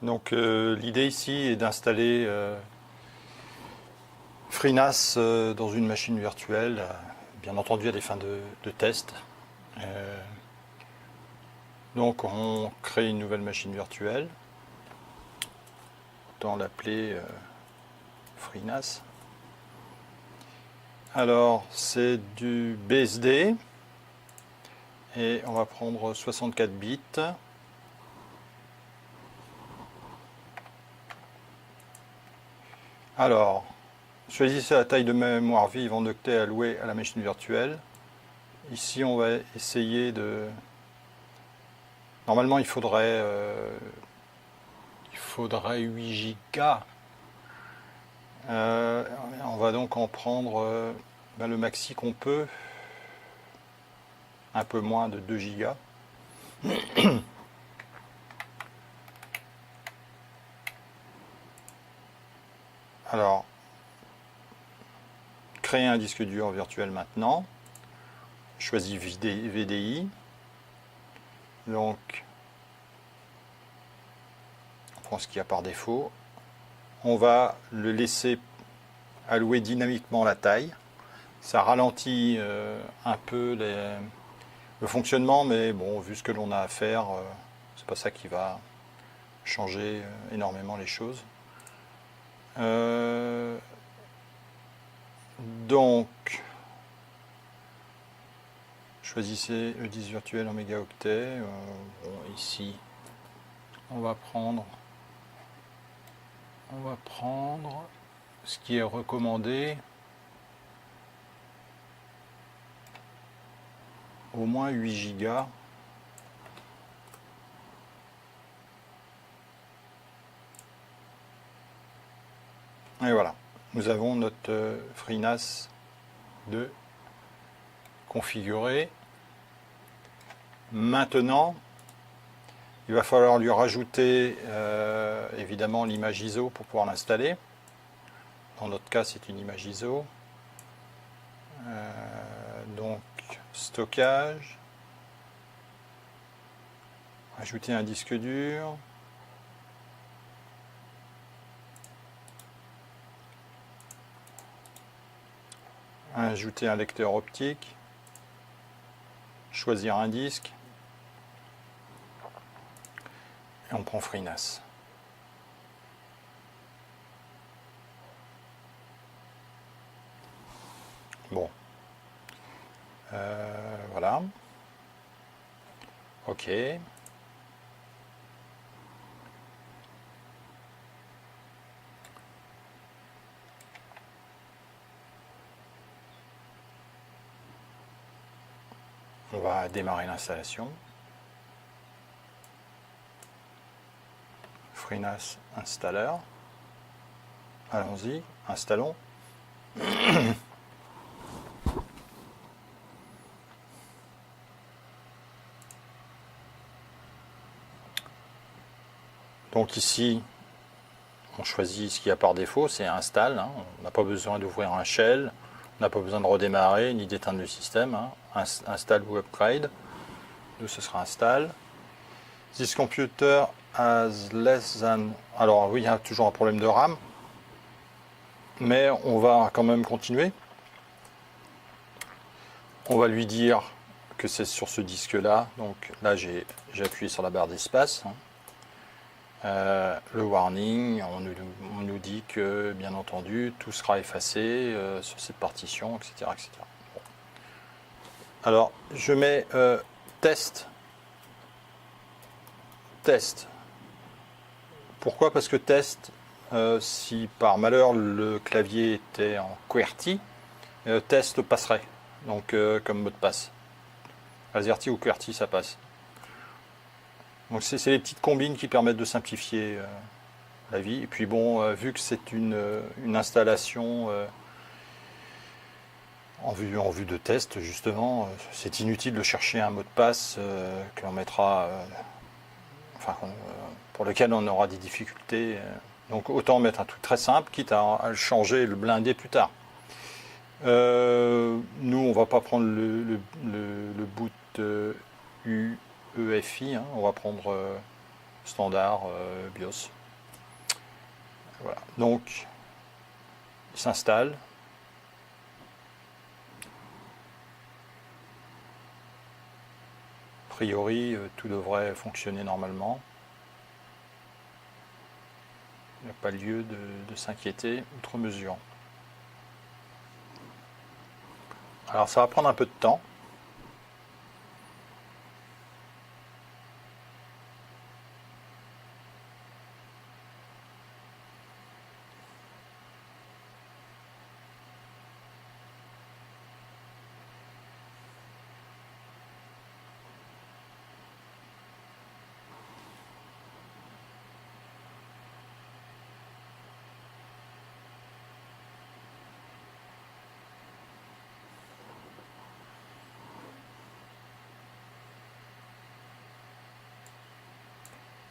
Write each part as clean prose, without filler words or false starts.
Donc l'idée ici est d'installer FreeNAS dans une machine virtuelle, bien entendu à des fins de test. Euh, donc on crée une nouvelle machine virtuelle, autant l'appeler FreeNAS. Alors c'est du BSD et on va prendre 64 bits. Alors, choisissez la taille de mémoire vive en octets allouée à la machine virtuelle. Ici, on va essayer de... Normalement, il faudrait 8 gigas. On va donc en prendre le maxi qu'on peut, un peu moins de 2 gigas. Alors, créer un disque dur virtuel maintenant. Choisis VDI. Donc, on prend ce qu'il y a par défaut. On va le laisser allouer dynamiquement la taille. Ça ralentit un peu le fonctionnement, mais bon, vu ce que l'on a à faire, c'est pas ça qui va changer énormément les choses. Donc, choisissez le disque virtuel en mégaoctets. Bon, ici, on va prendre ce qui est recommandé, au moins 8 gigas. Et voilà, nous avons notre FreeNAS de configuré. Maintenant, il va falloir lui rajouter évidemment l'image ISO pour pouvoir l'installer. Dans notre cas, c'est une image ISO. Donc, stockage. Ajouter un disque dur. Ajouter un lecteur optique. Choisir un disque. Et on prend FreeNAS. Bon. Voilà. OK. On va démarrer l'installation. FreeNAS installeur. Allons-y, installons. Donc ici, on choisit ce qu'il y a par défaut, c'est install. Hein. On n'a pas besoin d'ouvrir un shell, on n'a pas besoin de redémarrer ni d'éteindre le système. Hein. Install ou upgrade. Nous, ce sera install. This computer has less than... Alors oui, il y a toujours un problème de RAM, mais on va quand même continuer. On va lui dire que c'est sur ce disque-là. Donc là, j'ai appuyé sur la barre d'espace. Hein. Le warning, on nous dit que, bien entendu, tout sera effacé sur cette partition, etc. etc. Bon. Alors, je mets test. Test. Pourquoi? Parce que test, si par malheur le clavier était en QWERTY, test passerait, donc comme mot de passe. AZERTY ou QWERTY, ça passe. Donc c'est les petites combines qui permettent de simplifier la vie. Et puis bon, vu que c'est une installation en vue de test, justement, c'est inutile de chercher un mot de passe que l'on mettra, pour lequel on aura des difficultés. Donc autant mettre un truc très simple, quitte à le changer, le blinder plus tard. Nous, on va pas prendre le boot UEFI, hein, on va prendre standard BIOS. Voilà. Donc, il s'installe. A priori, tout devrait fonctionner normalement. Il n'y a pas lieu de s'inquiéter outre mesure. Alors ça va prendre un peu de temps.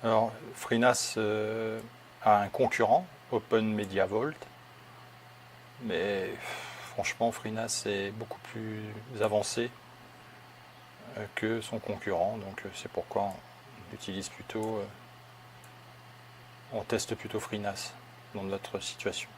Alors, FreeNAS a un concurrent, Open Media Vault, mais franchement, FreeNAS est beaucoup plus avancé que son concurrent, donc c'est pourquoi on utilise plutôt, on teste plutôt FreeNAS dans notre situation.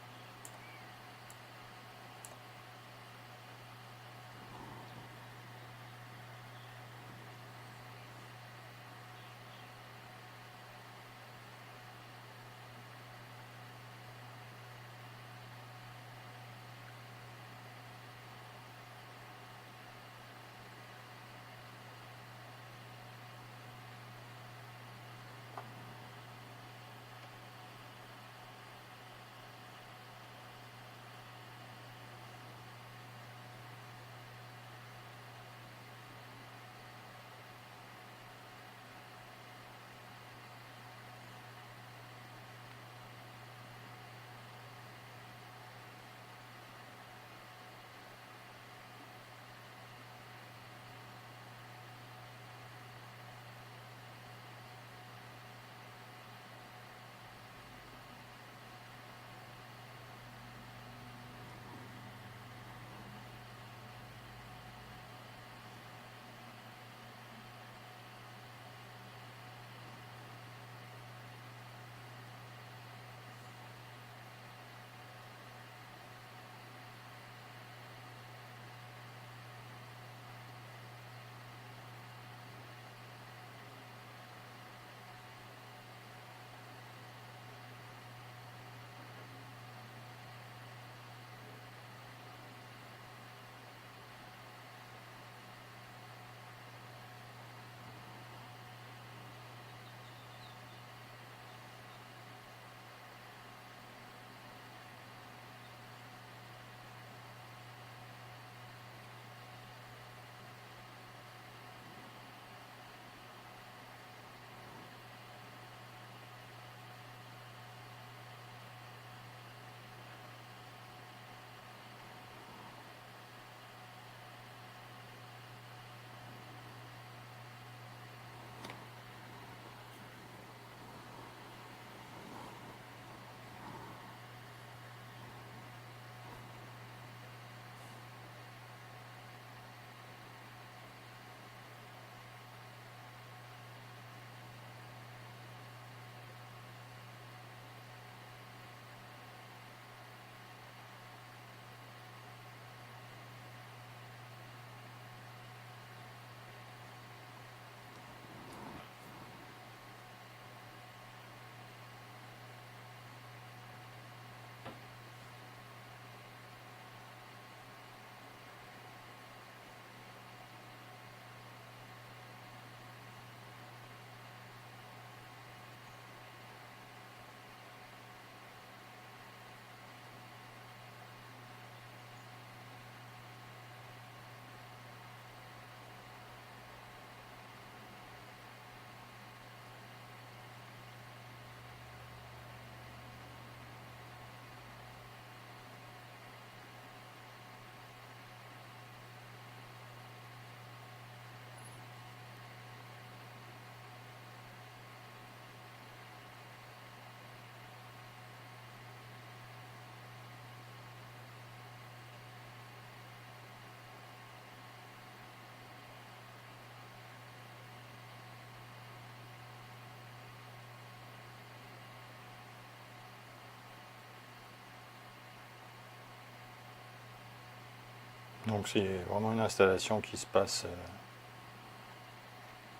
Donc c'est vraiment une installation qui se passe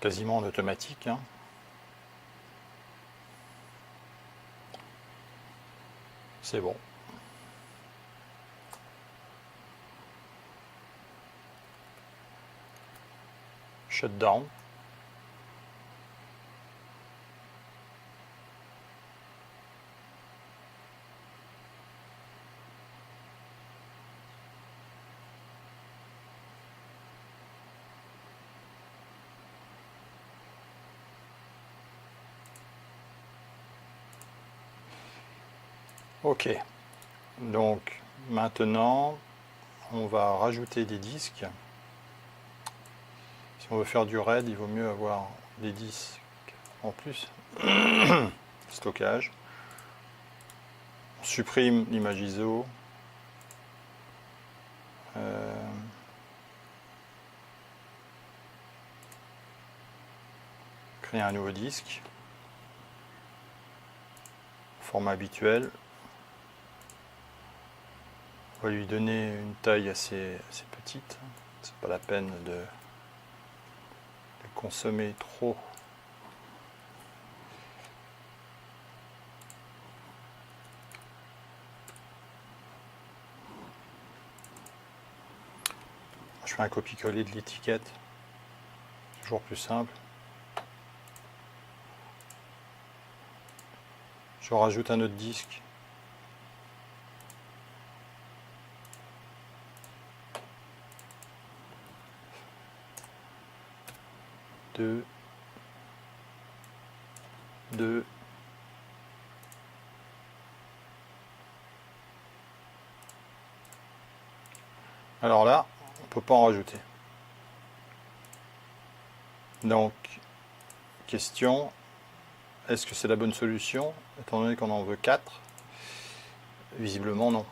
quasiment en automatique, hein. C'est bon. Shutdown. Ok, donc maintenant on va rajouter des disques. Si on veut faire du RAID, il vaut mieux avoir des disques en plus. Stockage. On supprime l'image ISO. Créer un nouveau disque. Format habituel. On va lui donner une taille assez petite. C'est pas la peine de consommer trop. Je fais un copier-coller de l'étiquette. Toujours plus simple. Je rajoute un autre disque. Deux. Alors là, on ne peut pas en rajouter. Donc, question, est-ce que c'est la bonne solution, étant donné qu'on en veut 4? Visiblement non.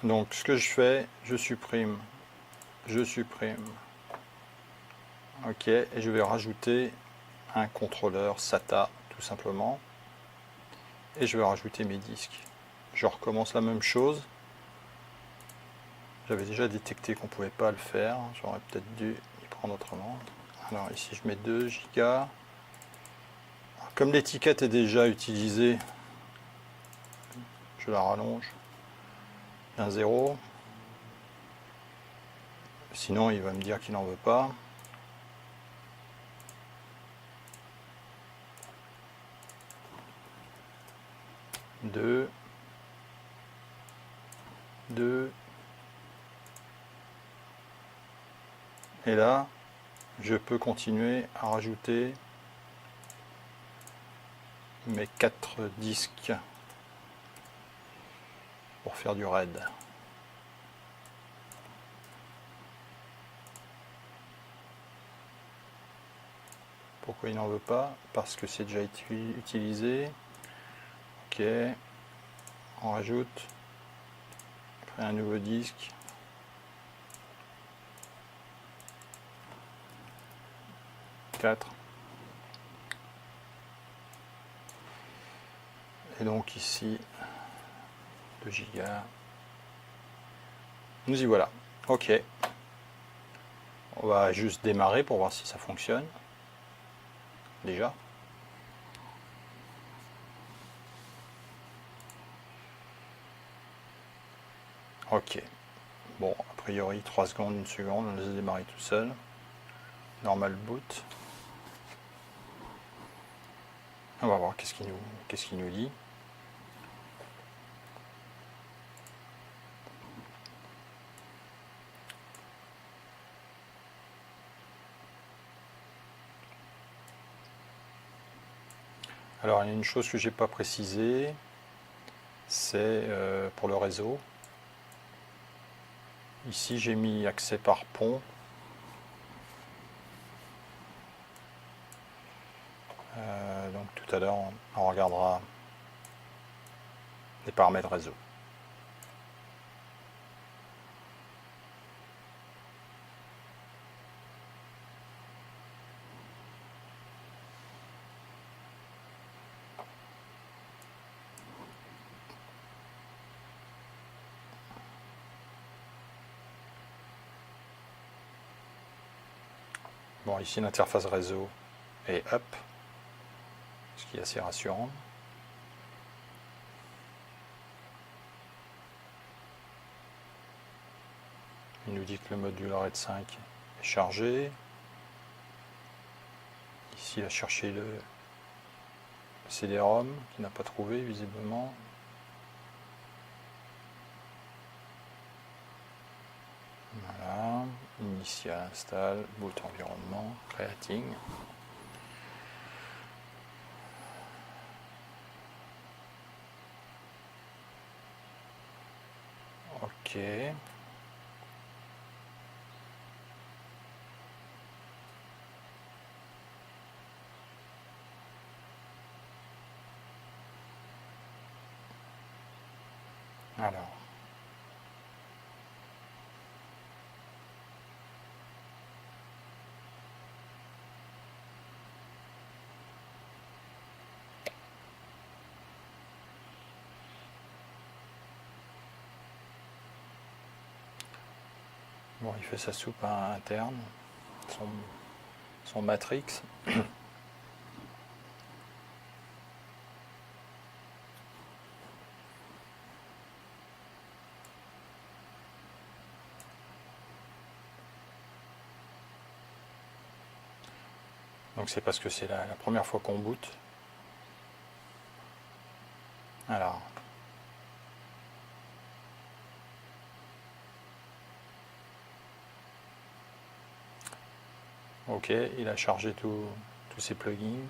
Donc ce que je fais, je supprime. Ok, et je vais rajouter un contrôleur SATA tout simplement. Et je vais rajouter mes disques. Je recommence la même chose. J'avais déjà détecté qu'on ne pouvait pas le faire. J'aurais peut-être dû y prendre autrement. Alors ici je mets 2 Go. Comme l'étiquette est déjà utilisée, je la rallonge. Un 0. Sinon il va me dire qu'il n'en veut pas. Deux. Et là, je peux continuer à rajouter mes 4 disques pour faire du RAID. Pourquoi il n'en veut pas? Parce que c'est déjà utilisé. Ok. On rajoute. Créer un nouveau disque. Et donc ici 2 Go. Nous y voilà. Ok. On va juste démarrer pour voir si ça fonctionne. Déjà. Ok. Bon, a priori 3 secondes, 1 seconde, on laisse démarrer tout seul. Normal boot. On va voir qu'est-ce qu'il nous dit. Alors il y a une chose que j'ai pas précisée, c'est pour le réseau. Ici j'ai mis accès par pont. Donc tout à l'heure on regardera les paramètres réseau. Bon, ici l'interface réseau est up, ce qui est assez rassurant. Il nous dit que le module RAID 5 est chargé. Ici, il a cherché le CD-ROM qu'il n'a pas trouvé visiblement. Voilà, initial, install, boot environnement, creating. Ok. Alors. Bon, il fait sa soupe interne, son matrix. Donc c'est parce que c'est la première fois qu'on boot. Alors. Ok, il a chargé tous ses plugins.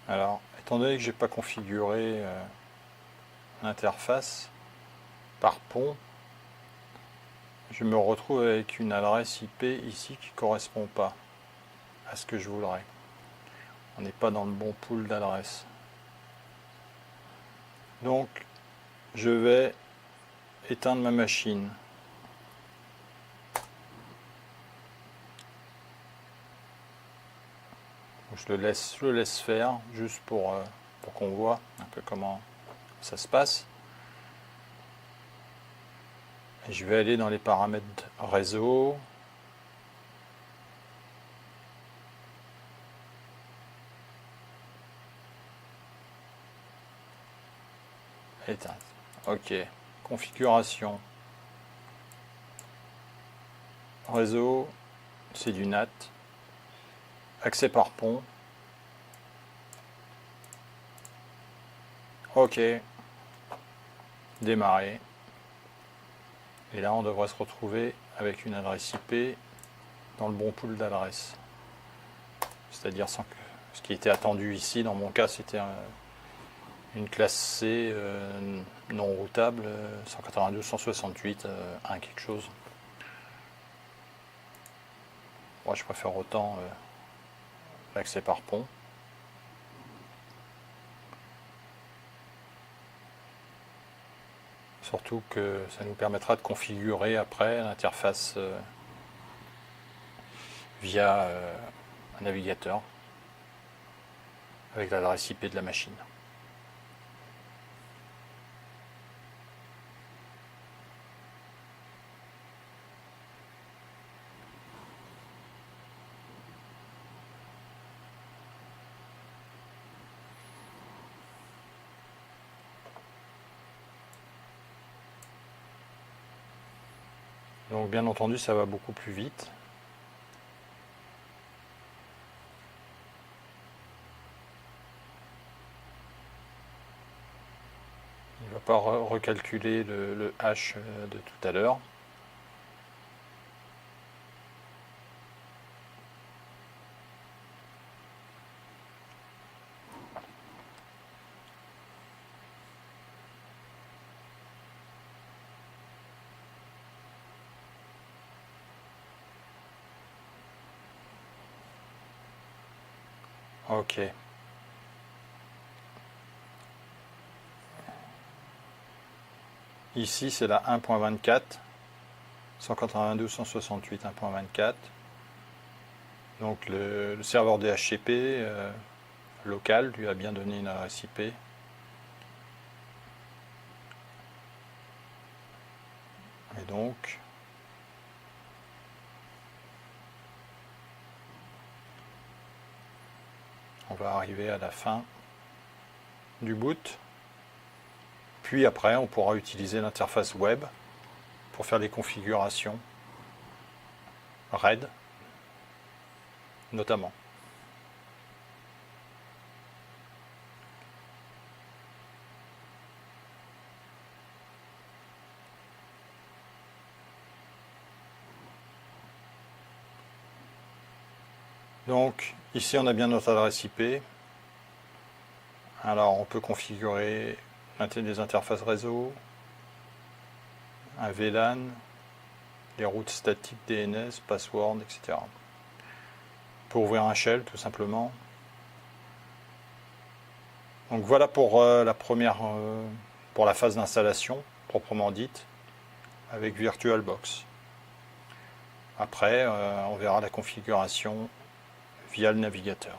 Alors, étant donné que j'ai pas configuré l'interface par pont, je me retrouve avec une adresse IP ici qui ne correspond pas à ce que je voudrais. On n'est pas dans le bon pool d'adresses. Donc, je vais éteindre ma machine. Je le laisse faire, juste pour qu'on voit un peu comment ça se passe. Et je vais aller dans les paramètres réseau. Éteindre. Ok. Configuration. Réseau, c'est du NAT. Accès par pont. Ok. Démarrer. Et là, on devrait se retrouver avec une adresse IP dans le bon pool d'adresses. C'est-à-dire sans que ce qui était attendu ici, dans mon cas, c'était une classe C non routable, 192.168, 1 quelque chose. Moi, je préfère autant l'accès par pont. Surtout que ça nous permettra de configurer après l'interface via un navigateur avec l'adresse IP de la machine. Donc bien entendu, ça va beaucoup plus vite. Il ne va pas recalculer le hash de tout à l'heure. Ok. Ici, c'est la 1.24, 192.168, 1.24. Donc le serveur DHCP local lui a bien donné une adresse IP. Et donc, on va arriver à la fin du boot. Puis après, on pourra utiliser l'interface web pour faire des configurations RAID, notamment. Donc, ici, on a bien notre adresse IP. Alors, on peut configurer des interfaces réseau, un VLAN, les routes statiques DNS, password, etc. Pour ouvrir un shell, tout simplement. Donc voilà pour la première, pour la phase d'installation proprement dite, avec VirtualBox. Après, on verra la configuration via le navigateur.